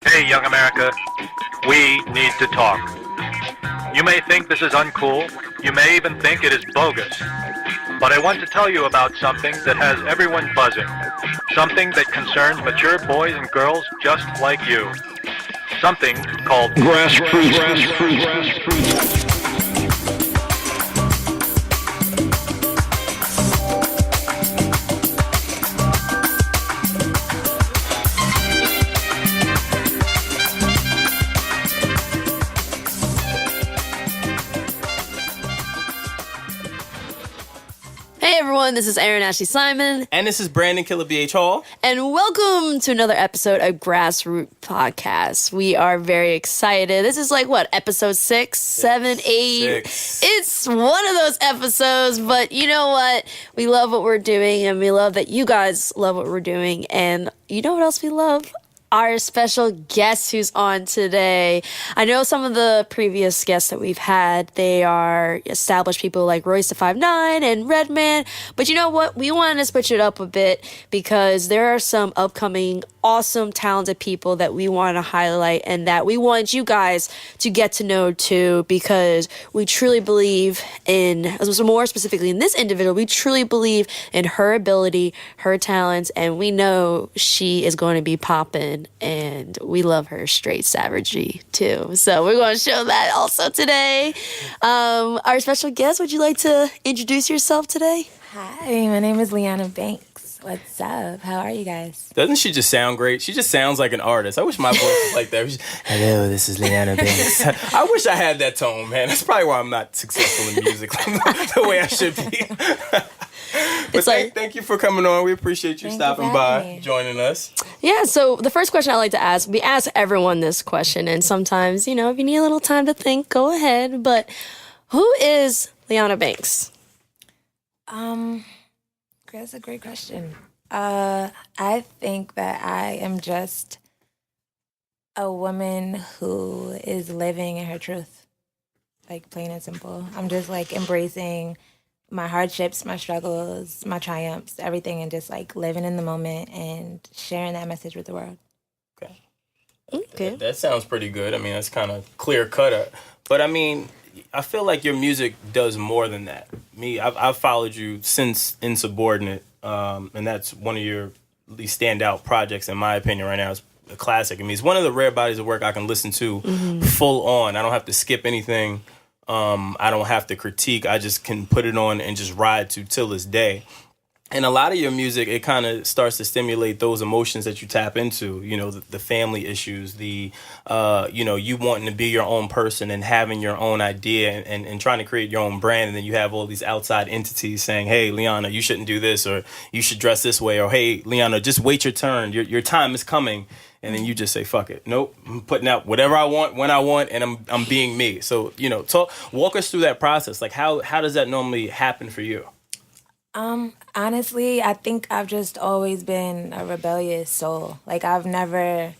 Hey, young America, we need to talk. You may think this is uncool. You may even think it is bogus. But I want to tell you about something that has everyone buzzing. Something that concerns mature boys and girls just like you. Something called grassroots. Hey everyone, this is Erin Ashley Simon. And this is Brandon Killabh Hall. And welcome to another episode of Grassroot Podcast. We are very excited. This is like, what, episode 6, 7, 8? It's one of those episodes, but you know what? We love what we're doing, and we love that you guys love what we're doing. And you know what else we love? Our special guest who's on today. I know some of the previous guests that we've had, they are established people like Royce the 5'9" and Redman. But you know what? We wanted to switch it up a bit because there are some upcoming awesome, talented people that we want to highlight and that we want you guys to get to know too, because we truly believe in, more specifically in this individual, we truly believe in her ability, her talents, and we know she is going to be popping. And we love her straight savagery too. So we're going to show that also today. Our special guest, would you like to introduce yourself today? Hi, my name is Liana Banks. What's up? How are you guys? Doesn't she just sound great? She just sounds like an artist. I wish my voice was like that. Hello, this is Liana Banks. I wish I had that tone, man. That's probably why I'm not successful in music the way I should be. But thank you for coming on. We appreciate you stopping by, joining us. Yeah, so the first question I like to ask, we ask everyone this question, and sometimes, you know, if you need a little time to think, go ahead. But who is Liana Banks? That's a great question. I think that I am just a woman who is living in her truth, like plain and simple. I'm just like embracing my hardships, my struggles, my triumphs, everything, and just like living in the moment and sharing that message with the world. Okay. That sounds pretty good. I mean, that's kind of clear cut. But I mean, I feel like your music does more than that. I've followed you since Insubordinate, and that's one of your least standout projects, in my opinion, right now. It's a classic. I mean, it's one of the rare bodies of work I can listen to full on. I don't have to skip anything. I don't have to critique. I just can put it on and just ride to till this day. And a lot of your music, it kind of starts to stimulate those emotions that you tap into, you know, the family issues, you wanting to be your own person and having your own idea and trying to create your own brand. And then you have all these outside entities saying, hey, Liana, you shouldn't do this, or you should dress this way, or hey, Liana, just wait your turn. Your time is coming. And then you just say, fuck it. Nope, I'm putting out whatever I want, when I want, and I'm being me. So, you know, walk us through that process. Like, how does that normally happen for you? Honestly, I think I've just always been a rebellious soul. Like I've never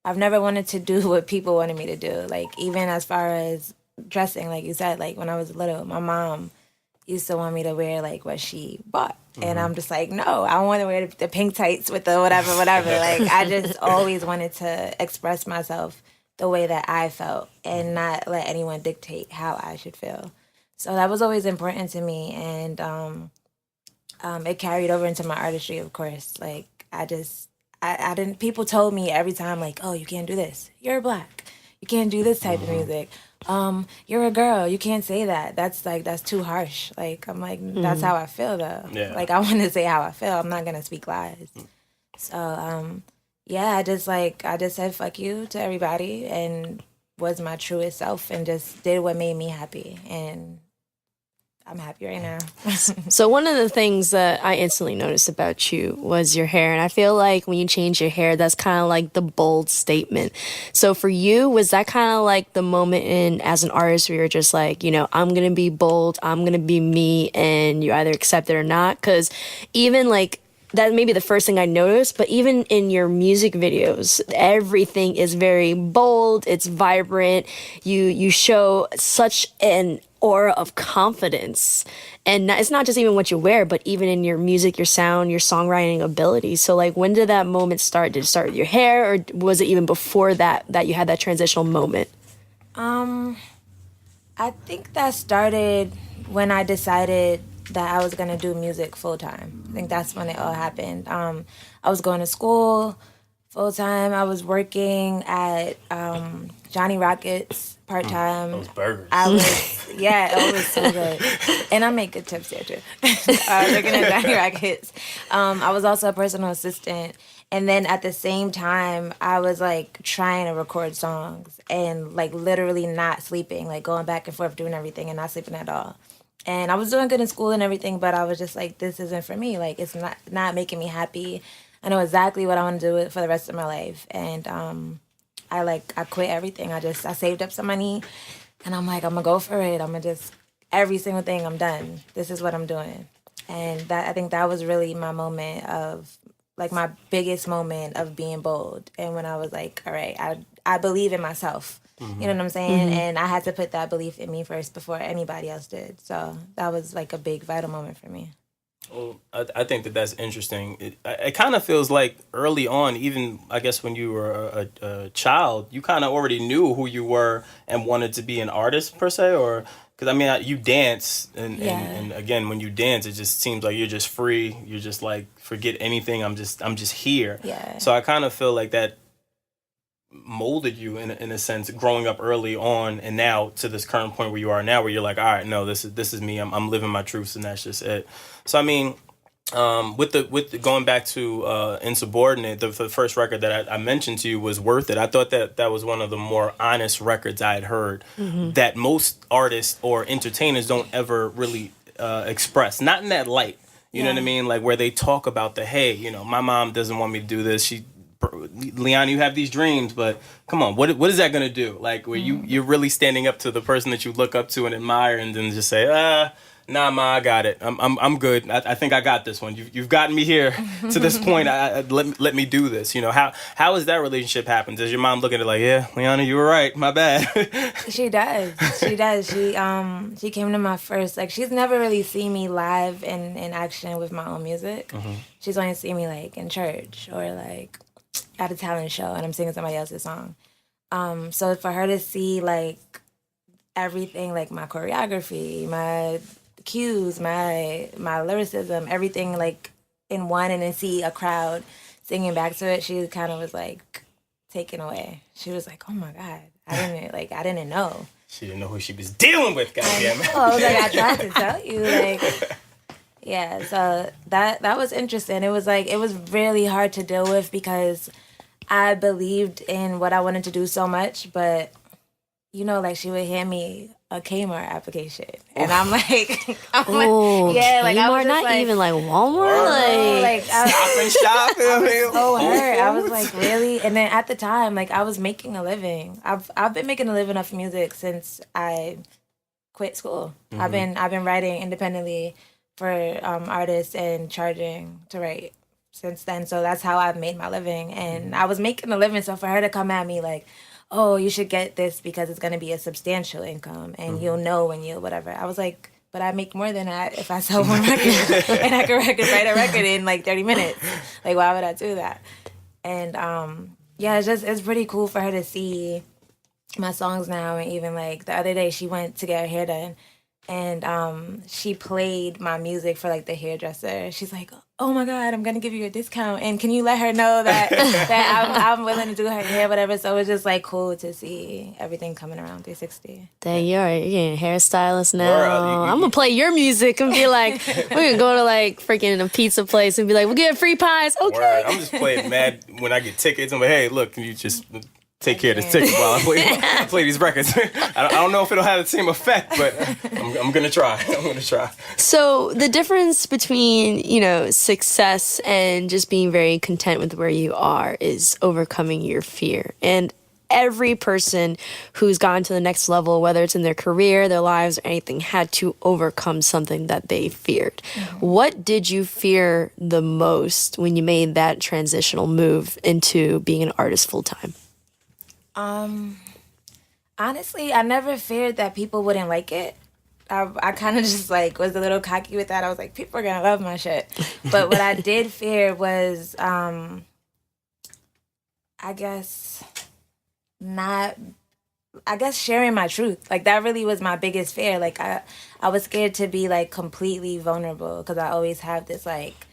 wanted to do what people wanted me to do. Like even as far as dressing, like you said, like when I was little, my mom used to want me to wear like what she bought. And I'm just like, no, I want to wear the pink tights with the whatever. Like I just always wanted to express myself the way that I felt and not let anyone dictate how I should feel. So that was always important to me. And, it carried over into my artistry, of course. Like, I didn't, people told me every time, like, oh, you can't do this. You're black. You can't do this type of music. You're a girl. You can't say that. That's too harsh. Like, I'm like, that's how I feel, though. Yeah. Like, I want to say how I feel. I'm not going to speak lies. So, I just said fuck you to everybody and was my truest self and just did what made me happy. And I'm happy right now. So one of the things that I instantly noticed about you was your hair. And I feel like when you change your hair, that's kind of like the bold statement. So for you, was that kind of like the moment as an artist where you're just like, you know, I'm going to be bold, I'm going to be me, and you either accept it or not? Because even like, that may be the first thing I noticed, but even in your music videos, everything is very bold, it's vibrant. You show such an aura of confidence. And it's not just even what you wear, but even in your music, your sound, your songwriting ability. So like, when did that moment start? Did it start with your hair, or was it even before that you had that transitional moment? I think that started when I decided that I was gonna do music full time. I think that's when it all happened. I was going to school full time. I was working at Johnny Rockets part time. Those burgers. I was, yeah, it was so good, and I make good tips there too. I was working at Johnny Rockets. I was also a personal assistant, and then at the same time, I was like trying to record songs and like literally not sleeping, like going back and forth doing everything and not sleeping at all. And I was doing good in school and everything, but I was just like, this isn't for me. Like, it's not making me happy. I know exactly what I want to do for the rest of my life. And I quit everything. I saved up some money, and I'm like, I'm gonna go for it. I'm gonna just, every single thing, I'm done. This is what I'm doing. And I think that was really my moment of, like, my biggest moment of being bold. And when I was like, all right, I believe in myself. You know what I'm saying? And I had to put that belief in me first before anybody else did. So that was like a big vital moment for me. Well, I think that's interesting. It kind of feels like early on, even I guess when you were a child, you kind of already knew who you were and wanted to be an artist per se, or because I mean you dance and again when you dance, it just seems like you're just free. You're just like, forget anything. I'm just here. Yeah. So I kind of feel like that molded you in a sense, growing up early on, and now to this current point where you are now, where you're like, all right, no, this is me. I'm living my truths, and that's just it. So I mean, with the going back to Insubordinate, the first record that I mentioned to you was Worth It. I thought that was one of the more honest records I had heard that most artists or entertainers don't ever really express. Not in that light. You know what I mean? Like where they talk about hey, my mom doesn't want me to do this. Liana, you have these dreams, but come on, what is that gonna do? Like where you're really standing up to the person that you look up to and admire, and then just say, nah, ma, I got it. I'm good. I think I got this one. You've gotten me here to this point. Let me do this. How has that relationship happened? Does your mom look at it like, yeah, Liana, you were right. My bad. She does. She came to my first, like, she's never really seen me live in action with my own music. She's only seen me like in church or like at a talent show and I'm singing somebody else's song. So for her to see like everything, like my choreography, my cues, my lyricism, everything like in one, and then see a crowd singing back to it, she kind of was like taken away. She was like, oh my God, I didn't know. She didn't know who she was dealing with, goddammit. I was like, I tried to tell you, like, yeah, so that was interesting. It was really hard to deal with because I believed in what I wanted to do so much, but like she would hand me a Kmart application, and I'm like, yeah, like I was not like, even like Walmart, like Stop and Shop. I was so hurt. I was like, really? And then at the time, like I was making a living. I've been making a living off music since I quit school. I've been writing independently for artists and charging to write since then. So that's how I've made my living, and I was making a living. So for her to come at me like, oh, you should get this because it's going to be a substantial income and you'll know when you whatever. I was like, but I make more than that if I sell one record and I can write a record in like 30 minutes. Like, why would I do that? And yeah, it's pretty cool for her to see my songs now. And even like the other day she went to get her hair done and she played my music for like the hairdresser. She's like, oh my God, I'm gonna give you a discount, and can you let her know that I'm willing to do her hair, whatever. So it was just like cool to see everything coming around 360. Dang, you're a hairstylist now. I'm gonna play your music and be like, we're gonna go to like freaking a pizza place and be like, we'll get free pies. Okay. Word. I'm just playing mad when I get tickets. I'm like, hey, look, can you just take care of this ticket while I play these records? I don't know if it'll have the same effect, but I'm gonna try. So the difference between, success and just being very content with where you are is overcoming your fear. And every person who's gone to the next level, whether it's in their career, their lives, or anything, had to overcome something that they feared. What did you fear the most when you made that transitional move into being an artist full time? Honestly, I never feared that people wouldn't like it. I kind of just like was a little cocky with that. I was like, people are gonna love my shit. But what I did fear was, I guess, sharing my truth. Like that really was my biggest fear. Like I was scared to be like completely vulnerable because I always have this like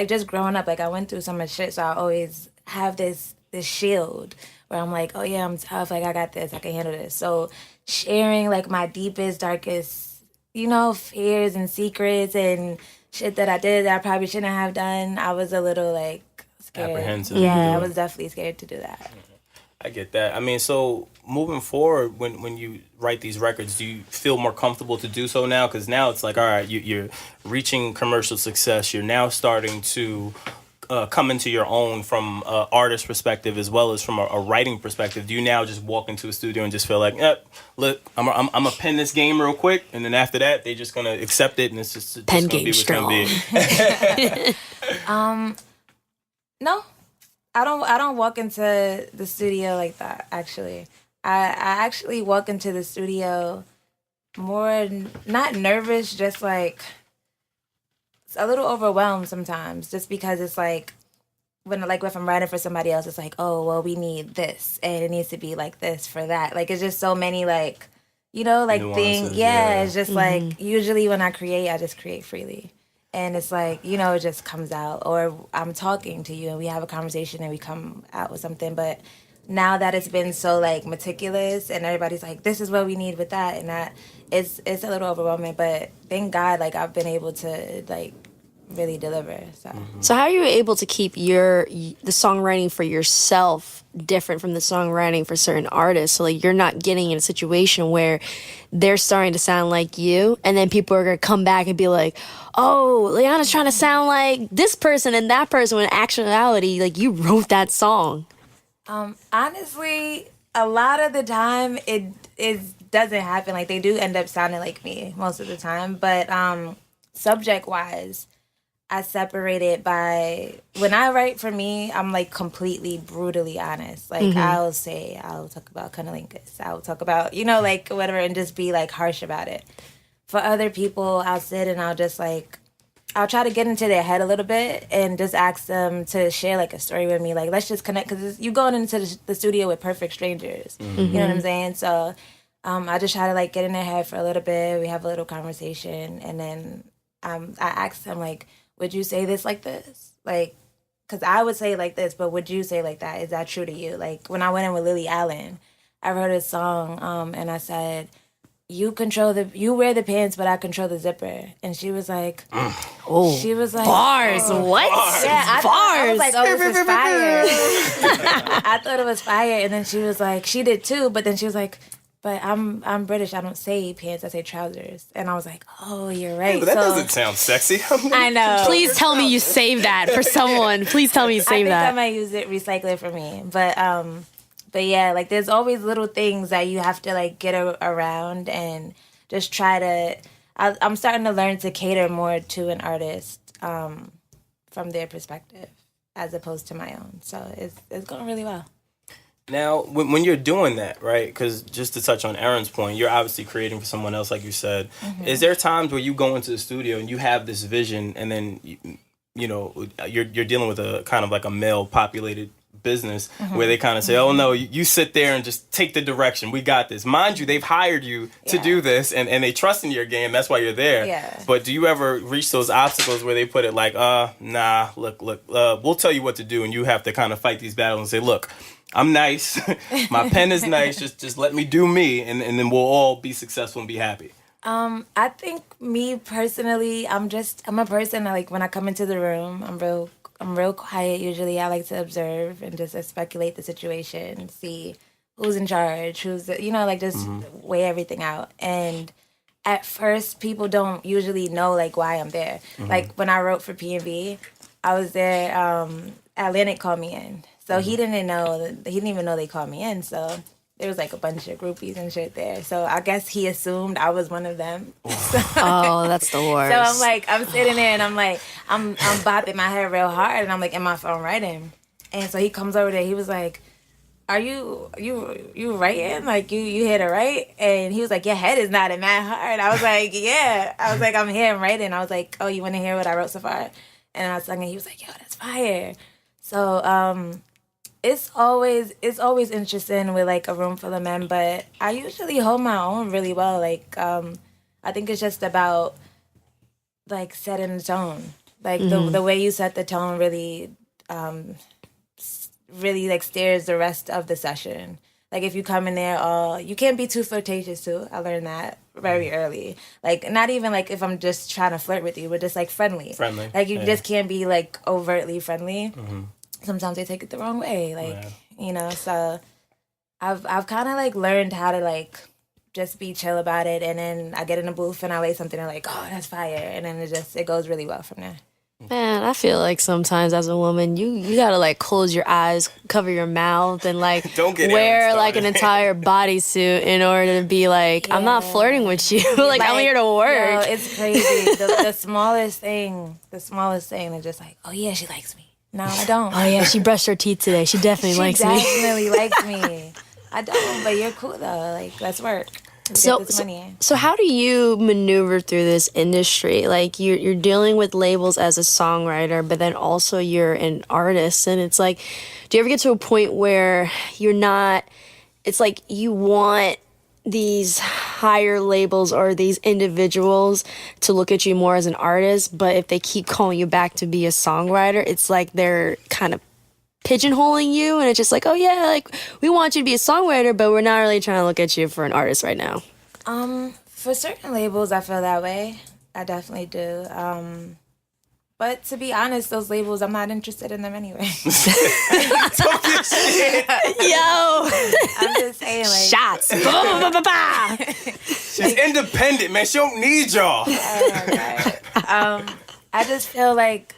just growing up. Like I went through so much shit, so I always have this shield where I'm like, oh yeah, I'm tough. Like I got this. I can handle this. So sharing like my deepest, darkest, fears and secrets and shit that I did that I probably shouldn't have done. I was a little like scared. Apprehensive. Yeah, I was definitely scared to do that. I get that. I mean, so moving forward, when you write these records, do you feel more comfortable to do so now? Because now it's like, all right, you're reaching commercial success. You're now starting to come into your own from an artist perspective as well as from a writing perspective. Do you now just walk into a studio and just feel like, look, I'm gonna pen this game real quick, and then after that, they're just gonna accept it, and it's just Pen gonna game be what's strong. gonna be. No, I don't walk into the studio like that. Actually, I actually walk into the studio more not nervous, just like a little overwhelmed sometimes, just because it's like if I'm writing for somebody else, it's like, oh well, we need this and it needs to be like this for that. Like it's just so many like Nuances, things. Yeah, it's just like usually when I create, I just create freely. And it's like, it just comes out. Or I'm talking to you and we have a conversation and we come out with something. But now that it's been so like meticulous and everybody's like, this is what we need with that and that, it's a little overwhelming. But thank God, like I've been able to like really deliver. So how are you able to keep the songwriting for yourself different from the songwriting for certain artists? So like you're not getting in a situation where they're starting to sound like you and then people are going to come back and be like, oh, Liana's trying to sound like this person and that person, when in actuality, like you wrote that song. Honestly, a lot of the time it doesn't happen. Like they do end up sounding like me most of the time. But subject wise, I separate it by, when I write for me, I'm like completely brutally honest. Like I'll talk about cunnilingus. I'll talk about, like whatever, and just be like harsh about it. For other people, I'll sit and I'll just like, I'll try to get into their head a little bit and just ask them to share like a story with me. Like, let's just connect, because you going into the studio with perfect strangers. You know what I'm saying? So I just try to like get in their head for a little bit. We have a little conversation, and then I ask them like, would you say this like this? Like, because I would say like this, but would you say like that? Is that true to you? Like when I went in with Lily Allen, I wrote a song and I said, you wear the pants, but I control the zipper. And she was like, she was like, bars, what? Yeah, bars. I was like, oh, this is fire. I thought it was fire. And then she was like, she did too, but then she was like, but I'm British. I don't say pants. I say trousers. And I was like, oh, you're right. But that doesn't sound sexy. I know. Please tell me you saved that for someone. Please tell me you saved that. I think I might use it, recycle it for me. But yeah, like there's always little things that you have to like get around and just try to. I'm starting to learn to cater more to an artist from their perspective as opposed to my own. So it's going really well. Now, when you're doing that, right, because just to touch on Erin's point, you're obviously creating for someone else, like you said. Is there times where you go into the studio and you have this vision and then, you're dealing with a kind of like a male-populated business where they kind of say, oh, no, you sit there and just take the direction. We got this. Mind you, they've hired you to do this and they trust in your game. That's why you're there. Yeah. But do you ever reach those obstacles where they put it like, nah, look, we'll tell you what to do, and you have to kind of fight these battles and say, look, I'm nice. My pen is nice. Just let me do me, and then we'll all be successful and be happy. I think me personally, I'm a person that, like, when I come into the room, I'm real quiet usually. I like to observe and just speculate the situation, see who's in charge, who's just weigh everything out. And at first, people don't usually know like why I'm there. Like when I wrote for PnB, I was there. Atlantic called me in. So he didn't even know they called me in. So there was like a bunch of groupies and shit there. So I guess he assumed I was one of them. Oh, that's the worst. So I'm like, I'm sitting there and I'm like, I'm bopping my head real hard and I'm like in my phone writing. And so he comes over there. He was like, are you writing? Like, you here to write? And he was like, your head is nodding mad hard. I was like, yeah. I was like, I'm here, I'm writing. I was like, oh, you want to hear what I wrote so far? And I was singing. He was like, yo, that's fire. So it's always interesting with like a room full of men, but I usually hold my own really well. Like I think it's just about like setting the tone. Like the way you set the tone really really like steers the rest of the session. Like if you come in there all, you can't be too flirtatious too. I learned that very early. Like not even like if I'm just trying to flirt with you, but just like friendly. Friendly. Like you just can't be like overtly friendly. Sometimes they take it the wrong way. Like, you know, so I've kind of like learned how to like just be chill about it, and then I get in the booth and I lay something and like, oh, that's fire, and then it goes really well from there. Man, I feel like sometimes as a woman, you gotta like close your eyes, cover your mouth, and like Don't get wear Erin like an started. entire bodysuit in order to be like, I'm not flirting with you. like I'm here to work. Yo, it's crazy. The smallest thing, they're just like, oh yeah, she likes me. No, I don't. Oh yeah, she brushed her teeth today. She definitely likes me. Definitely likes me. I don't, but you're cool though. Like, let's work. Let's get this money. So how do you maneuver through this industry? Like you're dealing with labels as a songwriter, but then also you're an artist, and it's like, do you ever get to a point where you're not? It's like you want these higher labels or these individuals to look at you more as an artist, but if they keep calling you back to be a songwriter, it's like they're kind of pigeonholing you, and it's just like, oh yeah, like we want you to be a songwriter, but we're not really trying to look at you for an artist right now. For certain labels, I feel that way. I definitely do. But to be honest, those labels, I'm not interested in them anyway. Talk your shit. Yo, I'm just saying, like, shots. Ba, ba, ba, ba, ba. She's independent, man. She don't need y'all. I just feel like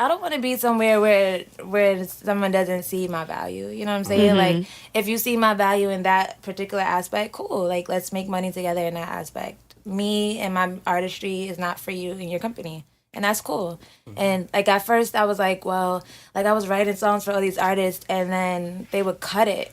I don't want to be somewhere where someone doesn't see my value. You know what I'm saying? Like, if you see my value in that particular aspect, cool. Like, let's make money together in that aspect. Me and my artistry is not for you and your company. And that's cool. And, like, at first I was like, well, like, I was writing songs for all these artists, and then they would cut it.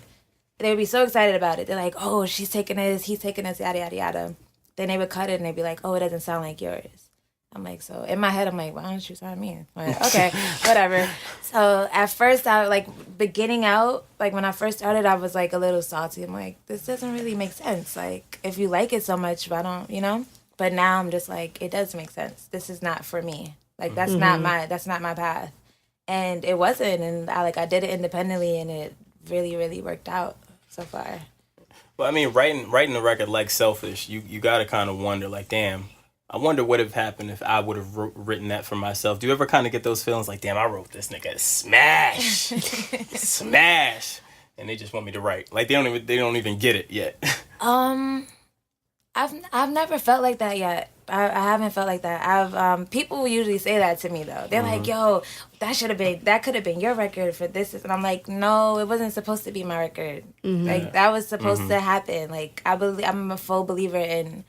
They would be so excited about it. They're like, oh, she's taking this, he's taking this, yada, yada, yada. Then they would cut it, and they'd be like, oh, it doesn't sound like yours. I'm like, so in my head, I'm like, why don't you sign me? I'm like, okay, whatever. So at first, I like beginning out, like when I first started, I was like a little salty. I'm like, this doesn't really make sense. Like, if you like it so much, why don't, you know? But now I'm just like, it does make sense. This is not for me. Like, that's not my path. And it wasn't. And I did it independently, and it really, really worked out so far. Well, I mean, writing a record like Selfish, you got to kind of wonder, like, damn, I wonder what would have happened if I would have written that for myself. Do you ever kind of get those feelings like, damn, I wrote this nigga smash, smash, and they just want me to write? Like they don't even get it yet. I've never felt like that yet. I haven't felt like that. People usually say that to me though. They're like, "Yo, that could have been your record for this," and I'm like, "No, it wasn't supposed to be my record. Like that was supposed to happen. Like I'm a full believer in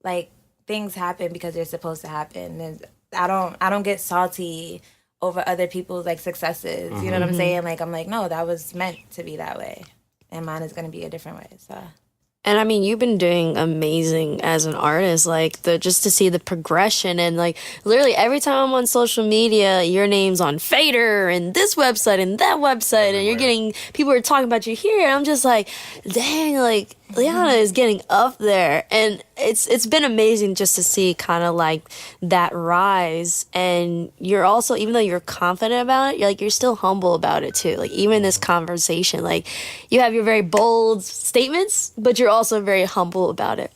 like things happen because they're supposed to happen, and I don't get salty over other people's like successes. You know what I'm saying? Like I'm like, no, that was meant to be that way, and mine is gonna be a different way. So. And I mean, you've been doing amazing as an artist, like just to see the progression, and like literally every time I'm on social media, your name's on Fader and this website and that website, and you're getting, people are talking about you here, and I'm just like, dang, like Liana is getting up there, and it's been amazing just to see kind of like that rise. And you're also, even though you're confident about it, you're still humble about it too. Like even in this conversation, like you have your very bold statements, but you're also very humble about it.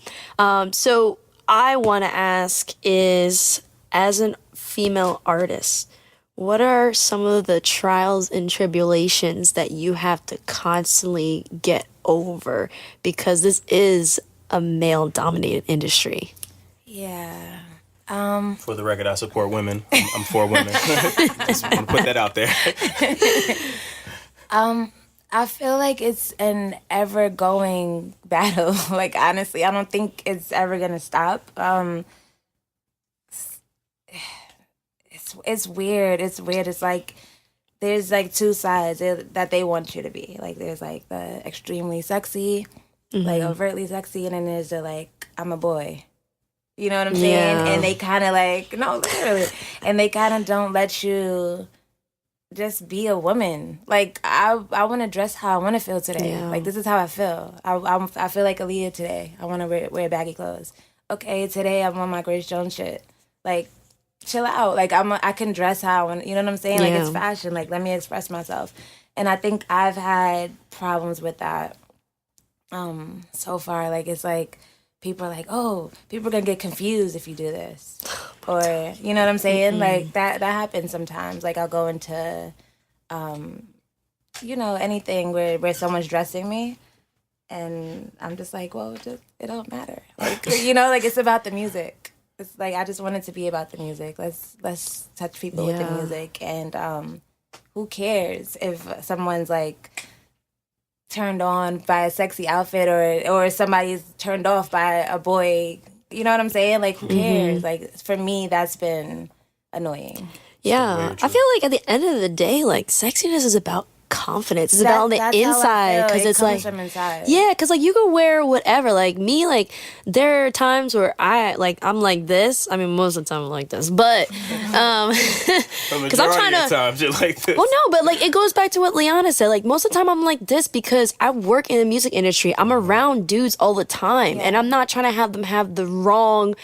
So I want to ask is, as a female artist, what are some of the trials and tribulations that you have to constantly get over? Because this is a male-dominated industry. Yeah. For the record, I support women. I'm for women. Just want to put that out there. I feel like it's an ever-going battle. Like, honestly, I don't think it's ever going to stop. It's weird. It's weird. It's like there's like two sides that they want you to be. Like there's like the extremely sexy, like overtly sexy, and then there's the like I'm a boy. You know what I'm saying? Yeah. And they kind of like no, literally, and they kind of don't let you just be a woman. Like I want to dress how I want to feel today. Yeah. Like this is how I feel. I feel like Aaliyah today. I want to wear baggy clothes. Okay, today I'm on my Grace Jones shit. Like chill out. Like I can dress how I want. You know what I'm saying? Like it's fashion. Like let me express myself. And I think I've had problems with that. So far, like it's like people are like, oh, people are gonna get confused if you do this, or you know what I'm saying? Like that happens sometimes. Like I'll go into, you know, anything where someone's dressing me, and I'm just like, well, it don't matter. Like you know, like it's about the music. It's like I just want it to be about the music. Let's touch people with the music, and who cares if someone's like turned on by a sexy outfit or somebody's turned off by a boy. You know what I'm saying? Like, who cares? Like, for me, that's been annoying. Yeah. I feel like at the end of the day, like, sexiness is about confidence. It's about on the inside. Because it's like, from inside. yeah, because like you can wear whatever. Like me, like there are times where I'm like this. I mean, most of the time I'm like this, but because I'm trying to. Times you're like this. Well, no, but like it goes back to what Liana said. Like most of the time I'm like this because I work in the music industry. I'm around dudes all the time, and I'm not trying to have them have the wrong,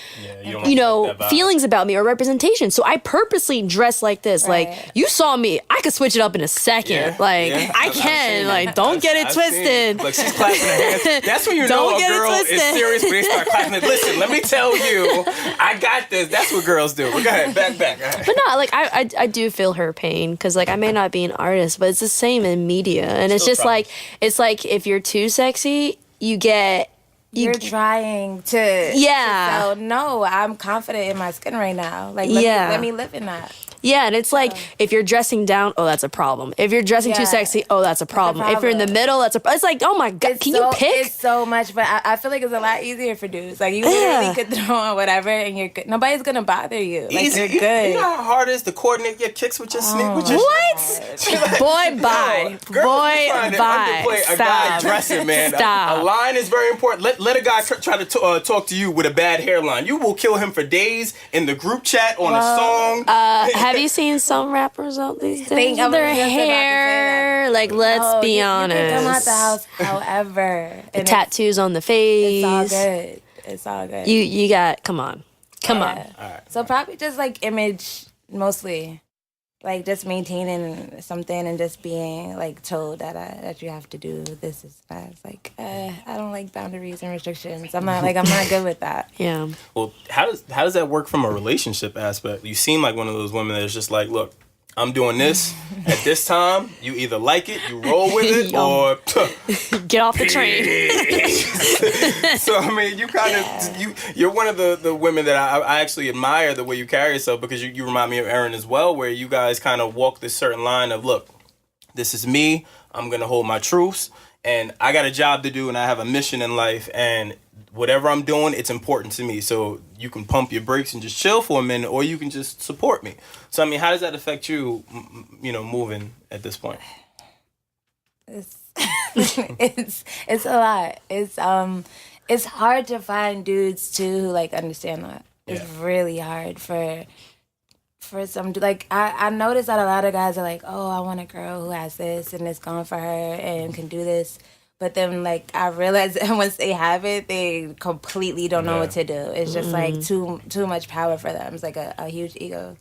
you know, feelings about me or representation. So I purposely dress like this. Right. Like you saw me, I could switch it up in a second. Yeah. Like I can. Like don't get it twisted. Like she's clapping her hands. That's when you know a girl is serious when they start clapping it. Listen, let me tell you, I got this. That's what girls do. But go ahead, back. But no, like I do feel her pain because like I may not be an artist, but it's the same in media, and it's just like it's like if you're too sexy, you're trying to. Yeah. So no, I'm confident in my skin right now. Like let me live in that. Yeah, and it's like if you're dressing down, oh, that's a problem. If you're dressing too sexy, oh, that's a problem. If you're in the middle, that's a problem. It's like, oh my God, can you pick? It's so much, but I feel like it's a lot easier for dudes. Like you literally could throw on whatever and you're good. Nobody's gonna bother you. Like Easy. you're good. You know how hard it is to coordinate your kicks with your sneak? With your What? Boy, bye. Boy, bye. Underplay a guy dressing, man. Stop. A line is very important. Let a guy try to talk to you with a bad hairline. You will kill him for days in the group chat on a song. Have you seen some rappers out these days? I'm Their just about to say hair, like let's be honest. You can come out the house however. The tattoos on the face. It's all good. It's all good. You got, come on. All right. So probably just like image mostly. Like just maintaining something and just being like told that you have to do this is that. It's like I don't like boundaries and restrictions. I'm not good with that. Yeah. Well, how does that work from a relationship aspect? You seem like one of those women that's just like, look, I'm doing this at this time. You either like it, you roll with it, or get off the train. So I mean, you're one of the women that I actually admire the way you carry yourself, because you remind me of Erin as well, where you guys kind of walk this certain line of, look, this is me. I'm gonna hold my truths, and I got a job to do, and I have a mission in life, and whatever I'm doing, it's important to me. So you can pump your brakes and just chill for a minute, or you can just support me. So I mean, how does that affect you, moving at this point? It's a lot. It's hard to find dudes too who like understand that. It's really hard for some, like I noticed that a lot of guys are like, oh, I want a girl who has this and it's going for her and can do this. But then, like, I realize that once they have it, they completely don't know what to do. It's just, like, too much power for them. It's, like, a huge ego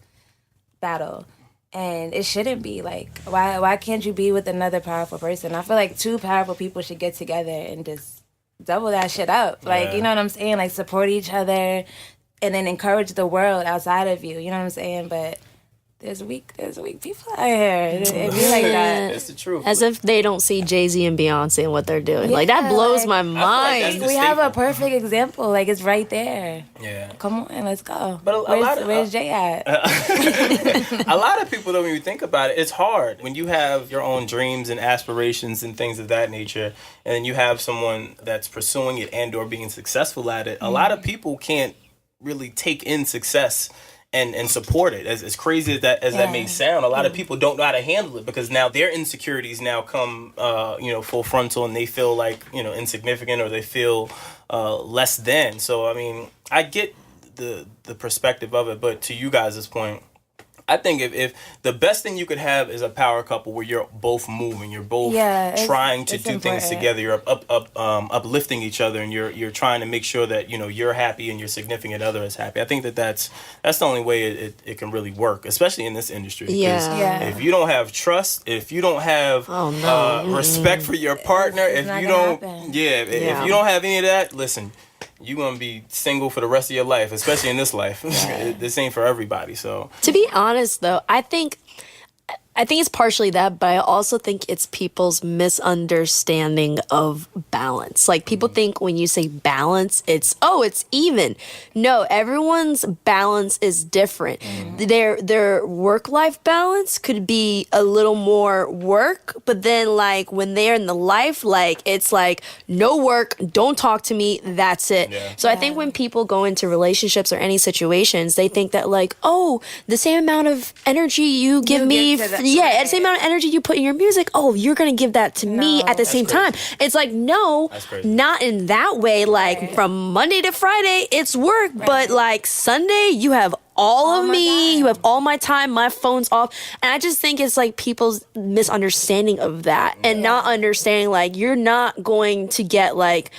battle. And it shouldn't be. Like, why can't you be with another powerful person? I feel like two powerful people should get together and just double that shit up. Like, you know what I'm saying? Like, support each other and then encourage the world outside of you. You know what I'm saying? But there's weak people out here. It be like that. It's the truth. As if they don't see Jay-Z and Beyonce and what they're doing. Like, that blows my mind. Like we have a perfect example. Like, it's right there. Yeah. Come on, let's go. But where's Jay at? A lot of people, though, when you think about it, it's hard. When you have your own dreams and aspirations and things of that nature, and then you have someone that's pursuing it and or being successful at it, a lot of people can't really take in success and support it. As crazy as that may sound, a lot of people don't know how to handle it because now their insecurities now come full frontal, and they feel like insignificant, or they feel less than. So I mean, I get the perspective of it, but to you guys' point, I think if the best thing you could have is a power couple where you're both moving, you're both trying to do things together, you're uplifting each other, and you're trying to make sure that you're happy and your significant other is happy. I think that's the only way it can really work, especially in this industry. If you don't have trust, if you don't have respect for your partner, if you don't if you don't have any of that, listen, you're going to be single for the rest of your life, especially in this life. This ain't for everybody. So to be honest, though, I think it's partially that, but I also think it's people's misunderstanding of balance. Like, people think when you say balance, it's even. No, everyone's balance is different. Their work-life balance could be a little more work, but then, like, when they're in the life, like, it's like, no work, don't talk to me, that's it. So I think when people go into relationships or any situations, they think that, like, the same amount of energy you give me... the same amount of energy you put in your music, you're going to give that to me at the same time. It's like, no, not in that way. Like, from Monday to Friday, it's work. But, like, Sunday, you have all of me. You have all my time. My phone's off. And I just think it's, like, people's misunderstanding of that. And not understanding, like, you're not going to get, like,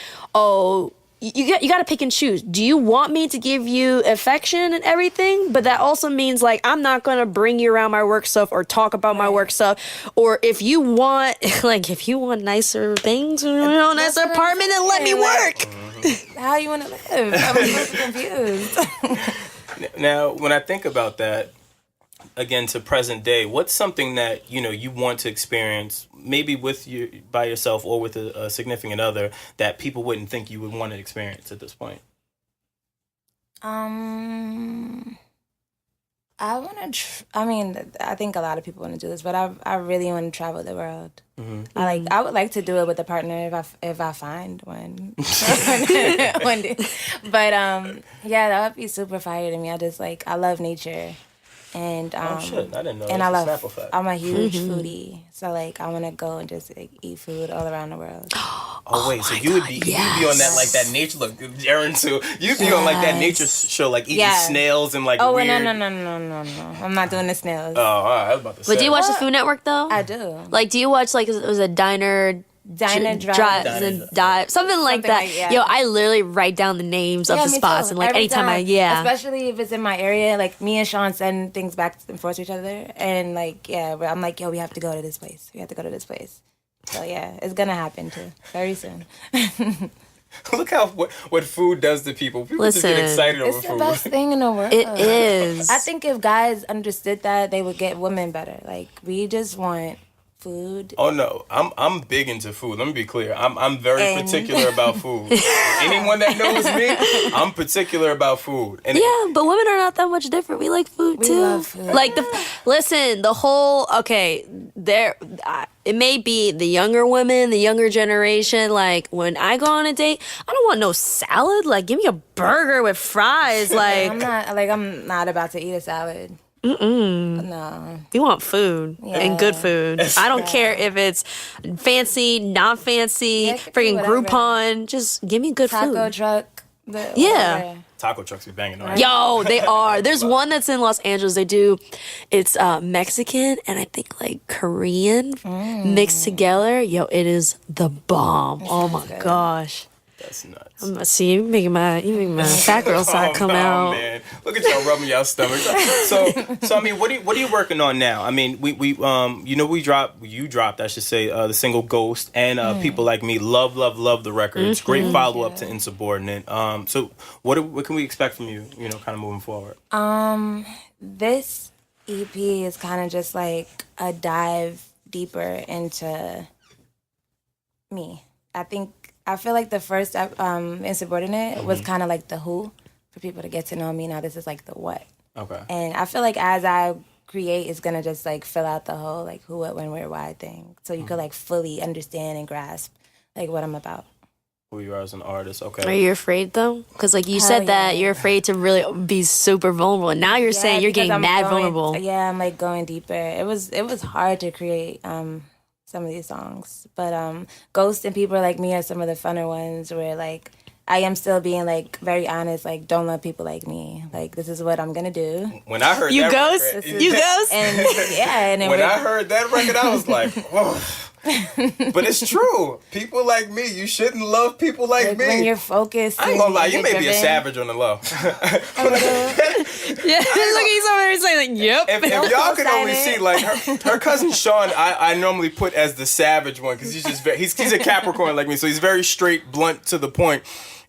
you got to pick and choose. Do you want me to give you affection and everything? But that also means, like, I'm not going to bring you around my work stuff or talk about my work stuff. Or if you want, nicer things, nicer apartment, then let me work. How you want to live? I'm so confused. Now, when I think about that, again, to present day, what's something that you want to experience, maybe by yourself or with a significant other, that people wouldn't think you would want to experience at this point? I want to. I think a lot of people want to do this, but I really want to travel the world. I would like to do it with a partner if I find one. One day. But that would be super fire to me. I love nature. And I didn't know. And I'm a huge foodie, so like I want to go and just eat food all around the world. So you'd be on that nature. Look, Erin too. You'd be on like that nature show, like eating snails and like. Oh weird... no! I'm not doing the snails. Oh, all right. I was about to say. But do you watch the Food Network though? I do. Like, do you watch it was a diner drive, something like that. Yo, I literally write down the names of the spots, and like every anytime especially if it's in my area, like me and Sean send things back and forth to each other, and like I'm like, we have to go to this place. We have to go to this place. So it's gonna happen too very soon. Look how what food does to people. People just get excited over food. It's the best thing in the world. It is. I think if guys understood that, they would get women better. Like, we just want food. Oh no, I'm big into food. Let me be clear. I'm very particular about food. Anyone that knows me, I'm particular about food. And but women are not that much different. We like food too. We love food. Like it may be the younger women, the younger generation. Like, when I go on a date, I don't want no salad. Like, give me a burger with fries. Like, I'm not about to eat a salad. No. We want food and good food. I don't care if it's fancy, not fancy, freaking Groupon. Just give me good food. Taco truck. Taco trucks be banging on. Yo, they are. There's one that's in Los Angeles. It's Mexican and I think like Korean mixed together. Yo, it is the bomb. Oh my gosh. That's nuts. See, you making my fat girl side come out. Man. Look at y'all rubbing y'all stomach. So I mean, what are you working on now? I mean, you dropped, I should say, the single Ghost, and People Like Me. Love the record. It's great follow up to Insubordinate. So what can we expect from you? Kind of moving forward. This EP is kind of just like a dive deeper into me. I feel like the first Insubordinate was kind of like the who, for people to get to know me. Now this is like the what. Okay. And I feel like as I create, it's going to just like fill out the whole like who, what, when, where, why thing. So you could like fully understand and grasp like what I'm about. Who you are as an artist. Are Okay. you afraid though? Because like you Hell said that yeah. you're afraid to really be super vulnerable, and now you're saying you're because getting I'm mad going- vulnerable. Yeah, I'm like going deeper. It was hard to create some of these songs, but Ghost and People Like Me are some of the funner ones where like I am still being like very honest. Like, don't love people like me. Like, this is what I'm gonna do. When I heard You that ghost? record, You ghost? And yeah, and then when we're- I heard that record, I was like, whoa. But it's true. People like me, you shouldn't love people like me. when you're focused. I ain't gonna lie, you and may be a driven. savage on the low. Yeah, look, he's over there saying like, "Yep." If y'all could only co-sign see, like her cousin Sean, I normally put as the savage one because he's just he's a Capricorn like me, so he's very straight, blunt to the point.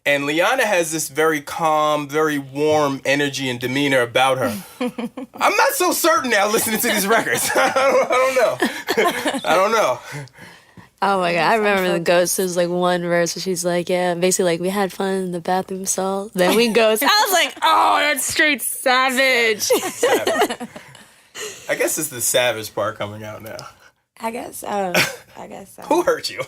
And Liana has this very calm, very warm energy and demeanor about her. I'm not so certain now listening to these records. I don't know. Oh my god, I remember the Ghost. There's like one verse where she's like, "Yeah, basically like we had fun in the bathroom stall." Then we Ghost. I was like, "Oh, that's straight savage." Savage. I guess it's the savage part coming out now. I guess so. Who hurt you?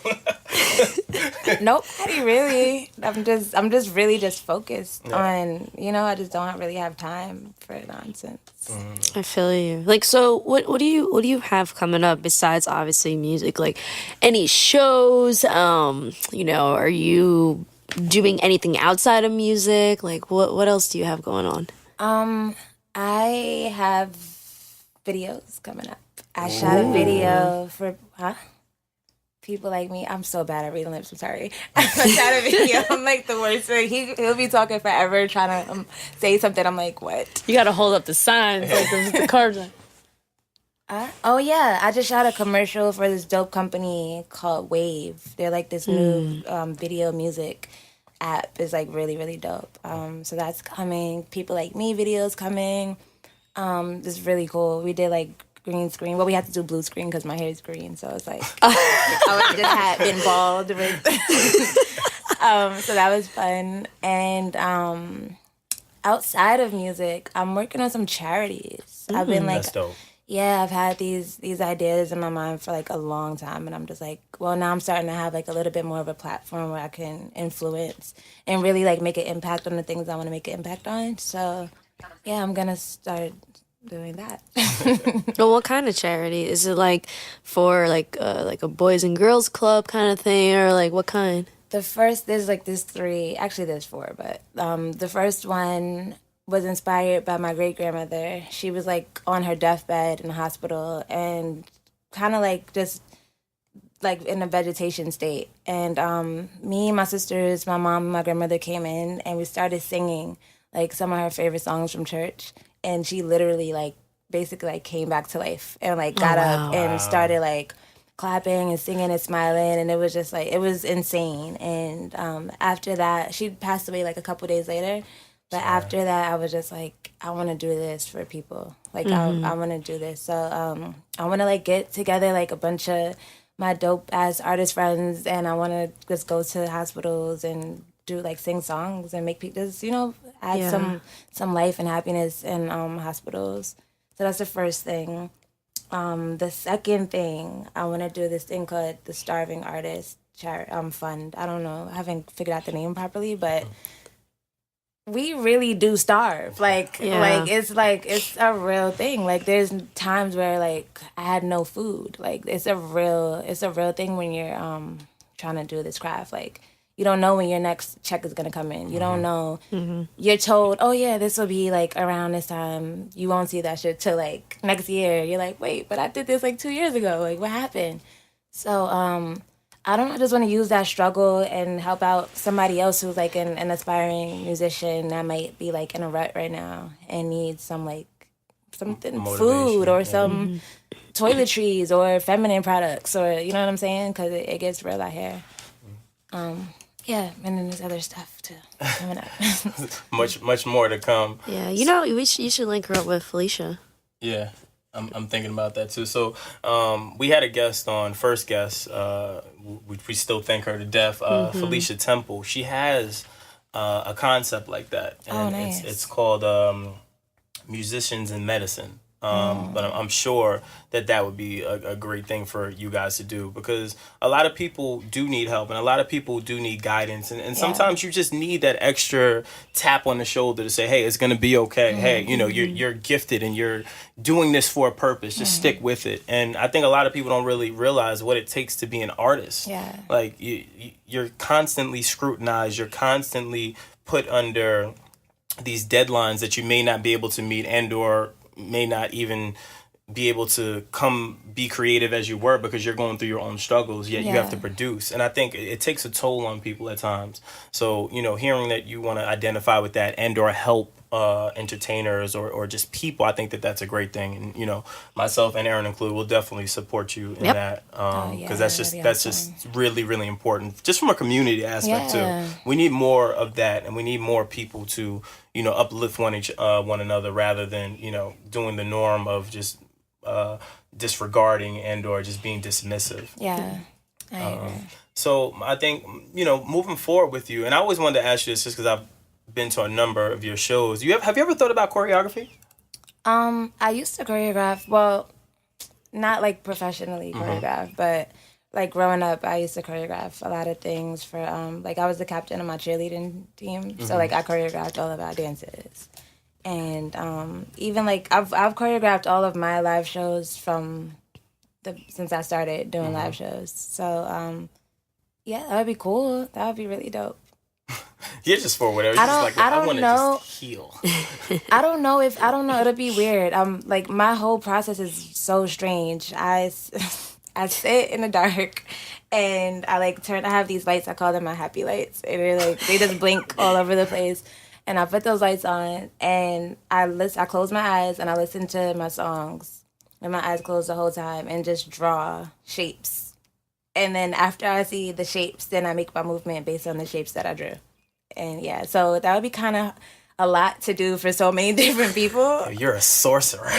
Nobody really. I'm just really just focused on, I just don't really have time for nonsense. I feel you. Like, so what do you have coming up besides obviously music? Like, any shows? Are you doing anything outside of music? Like, what else do you have going on? I have videos coming up. I shot a video for People Like Me. I'm so bad at reading lips. I'm sorry. I shot a video. I'm like the worst. He'll be talking forever trying to say something. I'm like, what? You got to hold up the signs, like the cards. Oh yeah, I just shot a commercial for this dope company called Wave. They're like this new video music app. It's like really, really dope. So that's coming. People Like Me videos coming. This is really cool. We did like green screen. Well, we had to do blue screen because my hair is green, so it's like I was just had been bald. So that was fun. And outside of music, I'm working on some charities. I've been like, That's dope. yeah, I've had these ideas in my mind for like a long time, and I'm just like, well, now I'm starting to have like a little bit more of a platform where I can influence and really like make an impact on the things I want to make an impact on. So yeah, I'm gonna start doing that. Well, what kind of charity? Is it like for like a boys and girls club kind of thing, or like what kind? There's 3, actually there's 4, but the first one was inspired by my great grandmother. She was like on her deathbed in the hospital and kind of like just like in a vegetation state. And me, my sisters, my mom, and my grandmother came in and we started singing like some of her favorite songs from church. And she literally like basically like came back to life and like got up and started like clapping and singing and smiling, and it was just like, it was insane. And after that, she passed away like a couple days later. But after that, I was just like, I want to do this for people. Like, I want to do this. So I want to like get together like a bunch of my dope ass artist friends, and I want to just go to hospitals and do like sing songs and make people just, add some life and happiness in hospitals. So that's the first thing. The second thing, I want to do this thing called the Starving Artist Fund. I don't know, I haven't figured out the name properly, but we really do starve. Like it's a real thing. Like there's times where like I had no food. Like it's a real thing when you're trying to do this craft. Like you don't know when your next check is gonna come in. You don't know. You're told, oh yeah, this will be like around this time. You won't see that shit till like next year. You're like, wait, but I did this like 2 years ago. Like what happened? So I don't know, I just want to use that struggle and help out somebody else who's like an aspiring musician that might be like in a rut right now and needs some like something, food or some toiletries or feminine products, or you know what I'm saying? Because it gets real out here. Yeah, and then there's other stuff too coming up. much more to come. Yeah, you should link her up with Felicia. Yeah, I'm thinking about that too. So we had a guest on, first guest. We still thank her to death. Felicia Temple. She has a concept like that, and nice. it's called Musicians in Medicine. But I'm sure that would be a great thing for you guys to do, because a lot of people do need help and a lot of people do need guidance. And sometimes you just need that extra tap on the shoulder to say, hey, it's going to be okay. Hey, you're gifted and you're doing this for a purpose. Just stick with it. And I think a lot of people don't really realize what it takes to be an artist. Yeah. Like you're constantly scrutinized. You're constantly put under these deadlines that you may not be able to meet and or may not even be able to be creative as you were, because you're going through your own struggles, yet you have to produce. And I think it takes a toll on people at times. So, hearing that you want to identify with that and or help entertainers or just people, I think that's a great thing. And, myself and Erin included will definitely support you in that. Because that's just really, really important, just from a community aspect too. We need more of that, and we need more people to, uplift one another, rather than, doing the norm of just disregarding and or just being dismissive. Yeah, I agree. So I think, moving forward with you, and I always wanted to ask you this just because I've been to a number of your shows. Have you ever thought about choreography? I used to choreograph. Well, not like professionally choreograph, but like growing up, I used to choreograph a lot of things for like I was the captain of my cheerleading team, so like I choreographed all of our dances, and even like I've choreographed all of my live shows since I started doing live shows. So yeah, that would be cool. That would be really dope. You're just for whatever. I don't know. Just heal. I don't know. It'll be weird. Like my whole process is so strange. I sit in the dark and I have these lights. I call them my happy lights. And they just blink all over the place. And I put those lights on and I close my eyes and I listen to my songs with my eyes closed the whole time and just draw shapes. And then after I see the shapes, then I make my movement based on the shapes that I drew. And yeah, so that would be kind of a lot to do for so many different people. Oh, you're a sorcerer.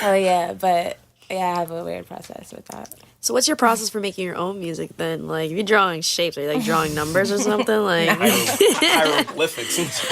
So yeah, but yeah, I have a weird process with that. So what's your process for making your own music then? Like, if you're drawing shapes, are you like drawing numbers or something? Like hieroglyphics.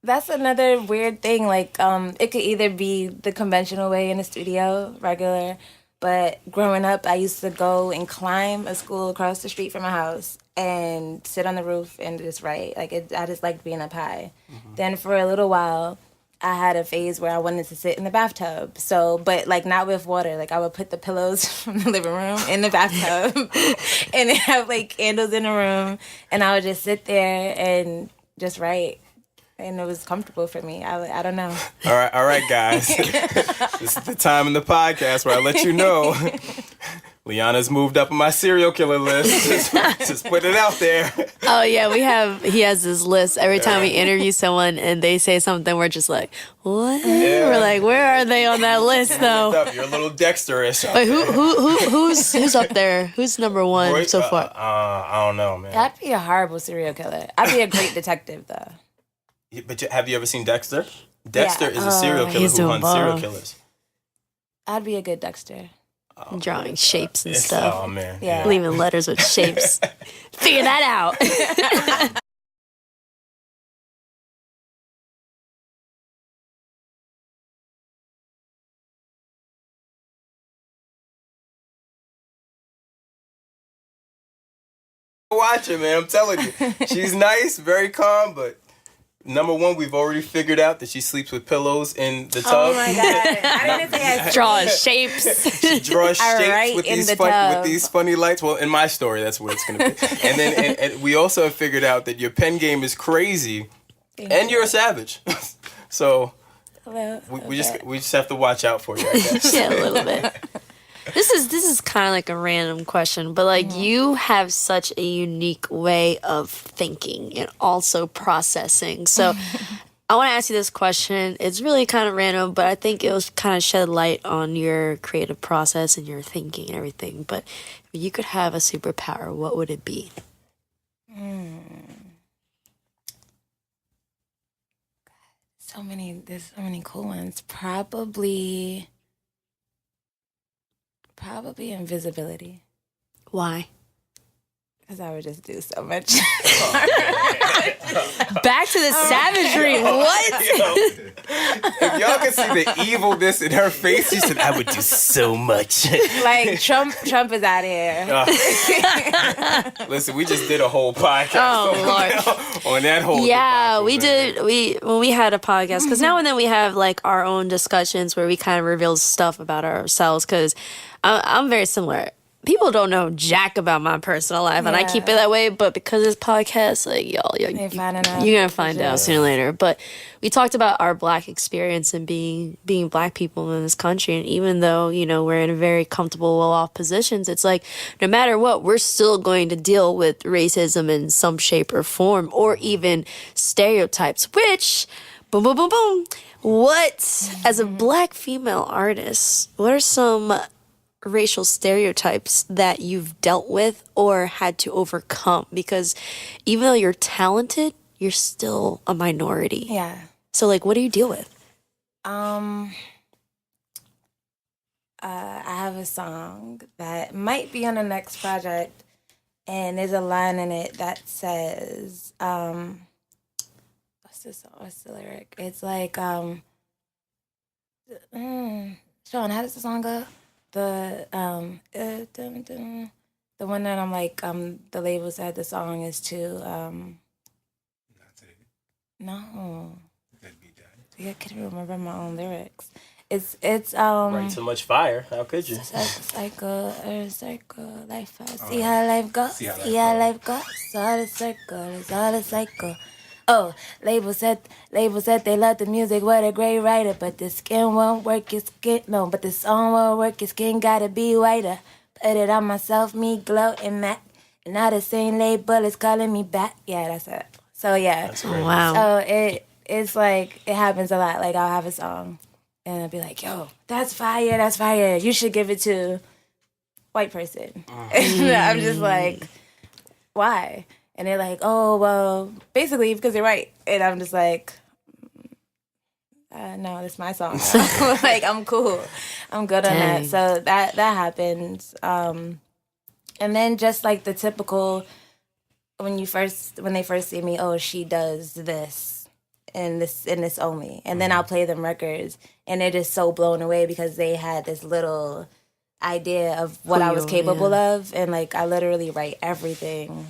That's another weird thing. Like, it could either be the conventional way in the studio, regular, but growing up, I used to go and climb a school across the street from my house and sit on the roof and just write. I just liked being up high. Then for a little while, I had a phase where I wanted to sit in the bathtub. So, but like not with water. Like I would put the pillows from the living room in the bathtub and have like candles in the room, and I would just sit there and just write. And it was comfortable for me. I don't know. All right, guys. This is the time in the podcast where I let you know Liana's moved up on my serial killer list. Just put it out there. Oh yeah, he has this list. Every time we interview someone and they say something, we're just like, what? Yeah. We're like, where are they on that list though? You're a little Dexter-ish. Wait, who's up there? Who's number one so far? I don't know, man. That'd be a horrible serial killer. I'd be a great detective though. But have you ever seen Dexter? Dexter is a serial killer who hunts serial killers. I'd be a good Dexter. Drawing shapes and stuff. Oh, man. Yeah. Leaving letters with shapes. Figure that out. Watch her, man. I'm telling you. She's nice, very calm, but number one, we've already figured out that she sleeps with pillows in the tub. Oh my God. I didn't say I draws shapes. She draws shapes with tub. with these funny lights. Well, in my story, that's where it's going to be. And then and we also have figured out that your pen game is crazy and you're a savage. So we just have to watch out for you, I guess. Yeah, a little bit. This is kind of like a random question, but like you have such a unique way of thinking and also processing. So I want to ask you this question. It's really kind of random, but I think it will kind of shed light on your creative process and your thinking and everything. But if you could have a superpower, what would it be? There's so many cool ones. Probably invisibility. Why? Because I would just do so much. Back to the savagery. What? If y'all can see the evilness in her face, she said, I would do so much. Like, Trump is out of here. Listen, we just did a whole podcast on that whole Yeah, debacle, we man. did. When we had a podcast, because now and then we have like our own discussions where we kind of reveal stuff about ourselves. Because I'm very similar. People don't know jack about my personal life, and I keep it that way. But because this podcast, like y'all, you're gonna find out sooner or later. But we talked about our Black experience and being Black people in this country, and even though we're in a very comfortable, well-off positions, it's like no matter what, we're still going to deal with racism in some shape or form, or even stereotypes. Which, boom, boom, boom, boom. What, as a Black female artist, what are some racial stereotypes that you've dealt with or had to overcome? Because even though you're talented, you're still a minority. Yeah. So like, what do you deal with? I have a song that might be on the next project, and there's a line in it that says, what's the lyric? It's like, Sean, how does the song go? The one that I'm like, the label said the song is to no. I can't remember my own lyrics. It's Right, so much fire. How could you? Cycle, life. See how life goes. See how life goes. It's all a circle. It's all a cycle. Oh, label said they love the music. What a great writer, but the skin won't work. But the song won't work. Your skin gotta be whiter. Put it on myself, me glow and matte. And now the same label is calling me back. Yeah, that's it. So yeah. That's great. Wow. So it's like it happens a lot. Like I'll have a song, and I'll be like, "Yo, that's fire. That's fire. You should give it to white person." And I'm just like, why? And they're like, oh, well, basically because you're white. And I'm just like, no, it's my song. Like, I'm cool. I'm good on that. So that happens. And then just like the typical, when they first see me, oh, she does this and this only. And then I'll play them records. And they're just so blown away because they had this little idea of what I was capable of. And like, I literally write everything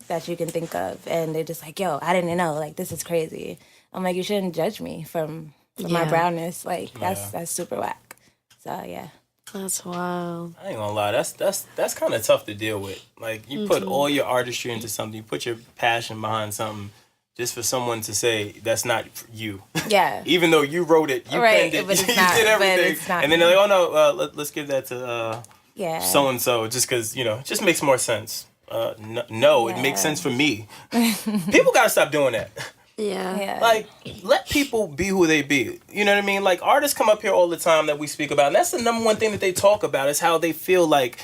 that you can think of, and they're just like, yo, I didn't know, like, this is crazy. I'm like, you shouldn't judge me from my brownness. Like, that's super whack. So yeah, That's wild. I ain't gonna lie, that's kind of tough to deal with. Like, you put all your artistry into something, you put your passion behind something, just for someone to say that's not you. Yeah. Even though you wrote it, you penned it, but you it's not, did everything, but it's not and then they're like, oh no, let's give that to so and so, just because it just makes more sense. It makes sense for me. People gotta stop doing that. Yeah. Like, let people be who they be. You know what I mean? Like, artists come up here all the time that we speak about, and that's the number one thing that they talk about is how they feel like,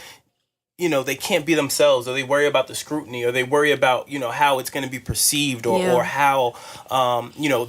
they can't be themselves, or they worry about the scrutiny, or they worry about, how it's going to be perceived, or how,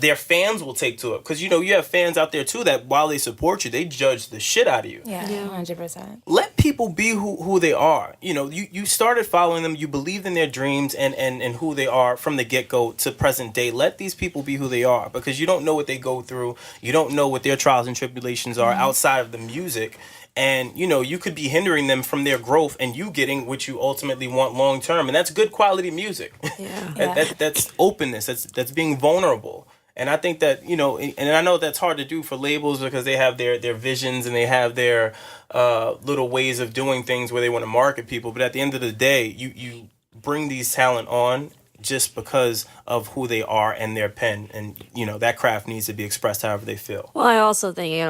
their fans will take to it. Because, you have fans out there, too, that while they support you, they judge the shit out of you. Yeah, 100%. Let people be who they are. You started following them. You believed in their dreams and who they are from the get-go to present day. Let these people be who they are, because you don't know what they go through. You don't know what their trials and tribulations are outside of the music. And, you could be hindering them from their growth and you getting what you ultimately want long term. And that's good quality music. Yeah. That's openness. That's being vulnerable. And I think that, and I know that's hard to do for labels because they have their visions and they have their little ways of doing things where they want to market people. But at the end of the day, you bring these talent on just because of who they are and their pen, and that craft needs to be expressed however they feel. Well, I also think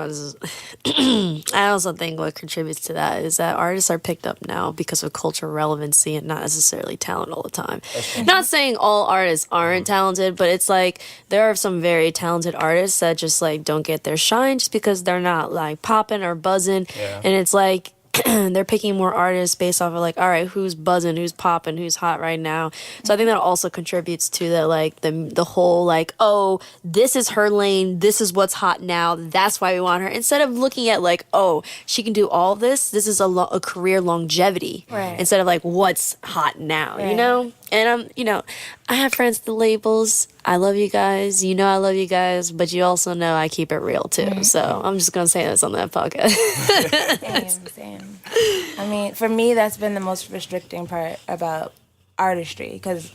I also think what contributes to that is that artists are picked up now because of cultural relevancy and not necessarily talent all the time. Not saying all artists aren't talented, but it's like there are some very talented artists that just like don't get their shine just because they're not like popping or buzzing, and it's like they're picking more artists based off of like, all right, who's buzzing, who's popping, who's hot right now. So I think that also contributes to that, like the whole like, oh, this is her lane, this is what's hot now, that's why we want her. Instead of looking at like, oh, she can do all this. This is a career longevity. Right. Instead of like what's hot now, you know. And I have friends at the labels. I love you guys. You know I love you guys, but you also know I keep it real too. So I'm just gonna say this on that podcast. Same. I mean, for me, that's been the most restricting part about artistry, because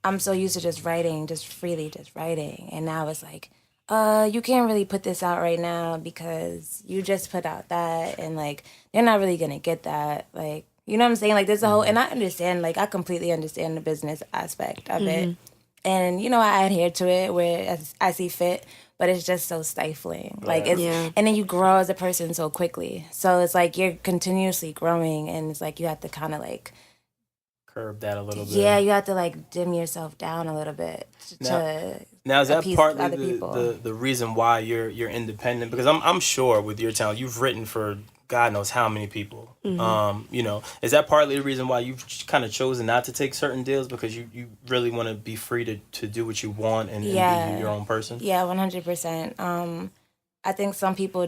I'm so used to just writing, just freely just writing. And now it's like, you can't really put this out right now because you just put out that, and like, they're not really gonna get that. Like, you know what I'm saying? Like, there's a whole, and I understand, like, I completely understand the business aspect of it. And, I adhere to it where I see fit, but it's just so stifling. Like, it's, and then you grow as a person so quickly. So it's like you're continuously growing, and it's like you have to kind of like curb that a little bit. Yeah, you have to like dim yourself down a little bit now is that partly the reason why you're independent? Because I'm sure with your talent, you've written for God knows how many people. Is that partly the reason why you've kind of chosen not to take certain deals, because you really want to be free to do what you want and be your own person? Yeah, 100%. I think some people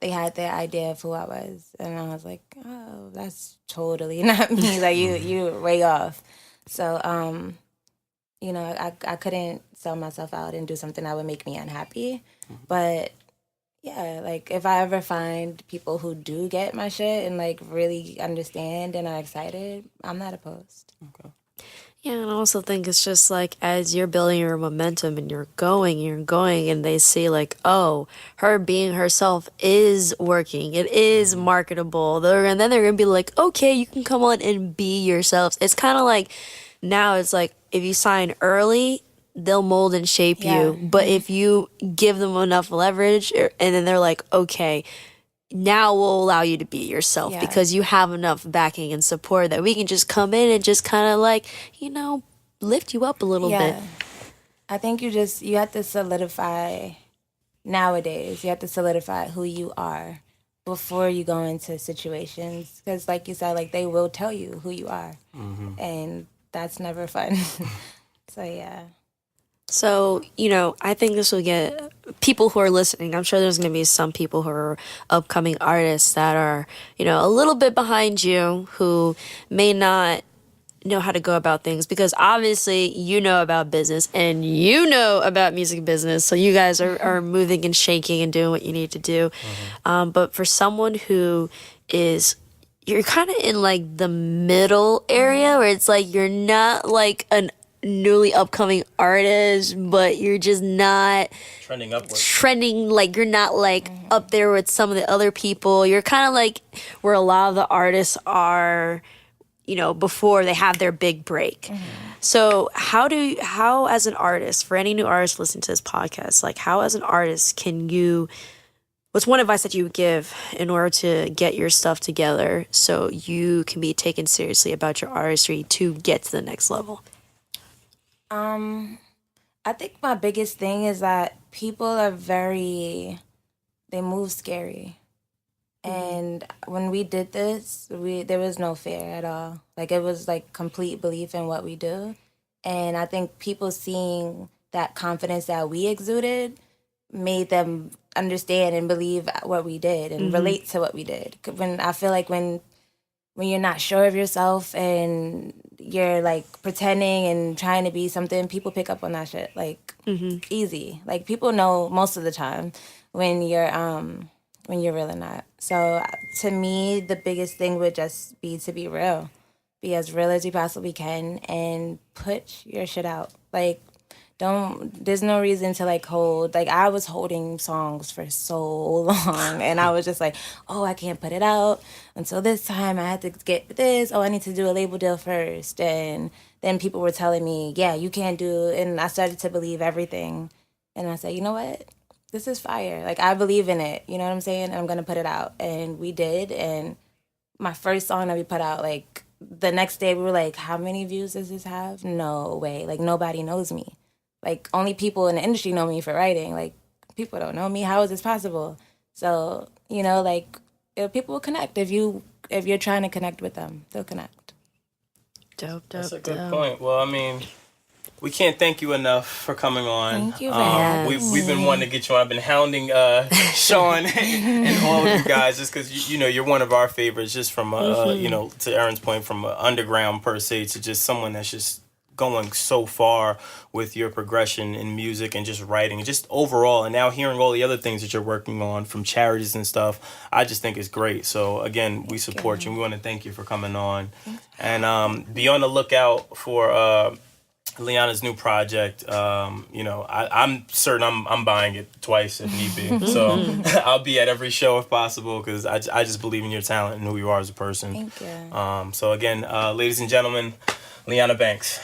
they had their idea of who I was, and I was like, oh, that's totally not me. Like, you're way off. So, I couldn't sell myself out and do something that would make me unhappy. But yeah, like, if I ever find people who do get my shit and like really understand and are excited, I'm not opposed. Okay. Yeah, and I also think it's just like, as you're building your momentum and you're going, and they see like, oh, her being herself is working, it is marketable, and then they're gonna be like, okay, you can come on and be yourselves. It's kind of like, now it's like, if you sign early, they'll mold and shape you, but if you give them enough leverage, and then they're like, okay, now we'll allow you to be yourself because you have enough backing and support that we can just come in and just kind of like, lift you up a little bit. I think you have to solidify, nowadays, you have to solidify who you are before you go into situations. Because like you said, like, they will tell you who you are. And that's never fun. So, yeah. So, I think this will get people who are listening. I'm sure there's going to be some people who are upcoming artists that are, a little bit behind you, who may not know how to go about things, because obviously you know about business and you know about music business. So you guys are moving and shaking and doing what you need to do. But for someone who you're kind of in like the middle area where it's like, you're not like an newly upcoming artist, but you're just not trending upwards. Like, you're not like up there with some of the other people. You're kind of like where a lot of the artists are, before they have their big break. So how as an artist, for any new artist listening to this podcast, like, how as an artist what's one advice that you would give in order to get your stuff together so you can be taken seriously about your artistry to get to the next level? I think my biggest thing is that people are they move scary. And when we did this, there was no fear at all. Like, it was like complete belief in what we do. And I think people seeing that confidence that we exuded made them understand and believe what we did and relate to what we did. I feel like when you're not sure of yourself and you're like pretending and trying to be something, people pick up on that shit like easy. Like, people know most of the time when you're really not. So to me, the biggest thing would just be to be real. Be as real as you possibly can and put your shit out. Like, there's no reason to like hold, like, I was holding songs for so long and I was just like, oh, I can't put it out until this time. I had to get this. Oh, I need to do a label deal first. And then people were telling me, yeah, you can't do it. And I started to believe everything. And I said, you know what? This is fire. Like, I believe in it. You know what I'm saying? And I'm going to put it out. And we did. And my first song that we put out, like, the next day we were like, how many views does this have? No way. Like, nobody knows me. Like, only people in the industry know me for writing. Like, people don't know me. How is this possible? So, like, people will connect if you if you're trying to connect with them, they'll connect. Dope. That's a good point. Well, I mean, we can't thank you enough for coming on. Thank you for having We've been wanting to get you on. I've been hounding Sean and all of you guys just because, you're one of our favorites just from, to Erin's point, from underground per se to just someone that's just going so far with your progression in music and just writing and just overall, and now hearing all the other things that you're working on from charities and stuff, I just think it's great. So again, we support you and we want to thank you for coming on. And be on the lookout for Liana's new project. I'm certain I'm buying it twice if need be. So I'll be at every show if possible because I just believe in your talent and who you are as a person. Thank you. So again, ladies and gentlemen, Liana Banks.